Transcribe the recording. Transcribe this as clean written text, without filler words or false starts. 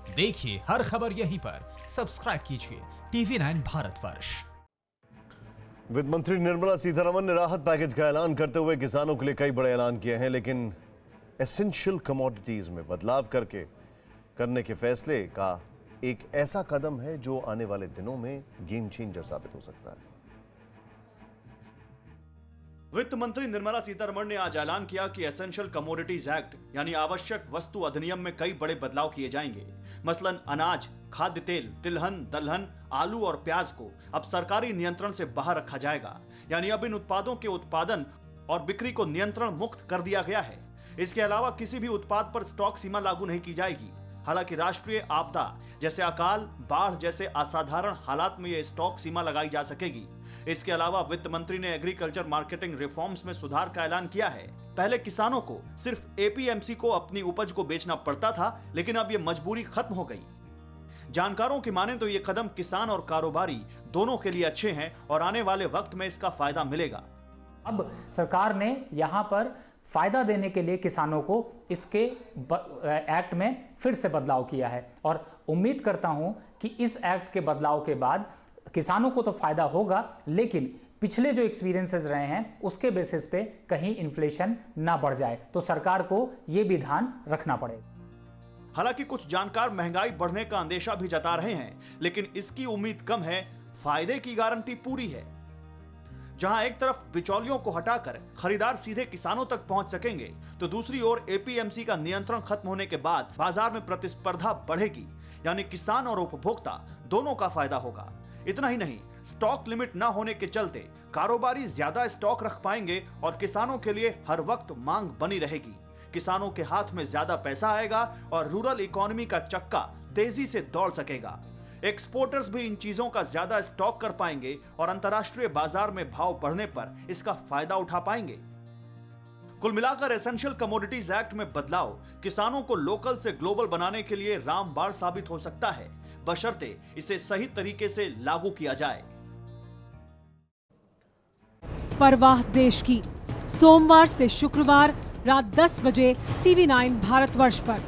देखिए हर खबर यहीं पर, सब्सक्राइब कीजिए TV9 भारतवर्ष। वित्त मंत्री निर्मला सीतारमण ने राहत पैकेज का ऐलान करते हुए किसानों के लिए कई बड़े ऐलान किए हैं, लेकिन एसेंशियल कमोडिटीज में बदलाव करने के फैसले का एक ऐसा कदम है जो आने वाले दिनों में गेम चेंजर साबित हो सकता है। वित्त मंत्री निर्मला सीतारमण ने आज ऐलान किया कि एसेंशियल कमोडिटीज एक्ट यानी आवश्यक वस्तु अधिनियम में कई बड़े बदलाव किए जाएंगे। मसलन अनाज, खाद्य तेल, तिलहन, दलहन, आलू और प्याज को अब सरकारी नियंत्रण से बाहर रखा जाएगा, यानी अब इन उत्पादों के उत्पादन और बिक्री को नियंत्रण मुक्त कर दिया गया है। इसके अलावा किसी भी उत्पाद पर स्टॉक सीमा लागू नहीं की जाएगी। हालांकि राष्ट्रीय आपदा जैसे अकाल, बाढ़ जैसे असाधारण हालात में यह स्टॉक सीमा लगाई जा सकेगी। इसके अलावा वित्त मंत्री ने एग्रीकल्चर मार्केटिंग रिफॉर्म्स में सुधार का ऐलान किया है। पहले किसानों को सिर्फ एपीएमसी को अपनी उपज को बेचना पड़ता था, लेकिन अब यह मजबूरी खत्म हो गई। जानकारों की माने तो ये कदम किसान और कारोबारी दोनों के लिए अच्छे हैं और आने वाले वक्त में इसका फायदा मिलेगा। अब सरकार ने यहाँ पर फायदा देने के लिए किसानों को इसके एक्ट में फिर से बदलाव किया है और उम्मीद करता हूं कि इस एक्ट के बदलाव के बाद किसानों को तो फायदा होगा, लेकिन पिछले जो एक्सपीरियंसेस रहे हैं उसके बेसिस पे कहीं इन्फ्लेशन ना बढ़ जाए, तो सरकार को यह भी ध्यान रखना पड़ेगा। हालांकि कुछ जानकार महंगाई बढ़ने का अंदेशा भी जता रहे हैं, लेकिन इसकी उम्मीद कम है, फायदे की गारंटी पूरी है। जहां एक तरफ बिचौलियों को हटाकर खरीदार सीधे किसानों तक पहुंच सकेंगे, तो दूसरी ओर एपीएमसी का नियंत्रण खत्म होने के बाद बाजार में प्रतिस्पर्धा बढ़ेगी, यानी किसान और उपभोक्ता दोनों का फायदा होगा। इतना ही नहीं, स्टॉक लिमिट न होने के चलते कारोबारी ज्यादा स्टॉक रख पाएंगे और किसानों के लिए हर वक्त मांग बनी रहेगी। किसानों के हाथ में ज्यादा पैसा आएगा और रूरल इकोनॉमी का चक्का तेजी से दौड़ सकेगा। एक्सपोर्टर्स भी इन चीजों का ज्यादा स्टॉक कर पाएंगे और अंतर्राष्ट्रीय बाजार में भाव बढ़ने पर इसका फायदा उठा पाएंगे। कुल मिलाकर एसेंशियल कमोडिटीज एक्ट में बदलाव किसानों को लोकल से ग्लोबल बनाने के लिए रामबाण साबित हो सकता है, बशर्ते इसे सही तरीके से लागू किया जाए। परवाह देश की, सोमवार से शुक्रवार रात 10 बजे TV9 भारतवर्ष पर।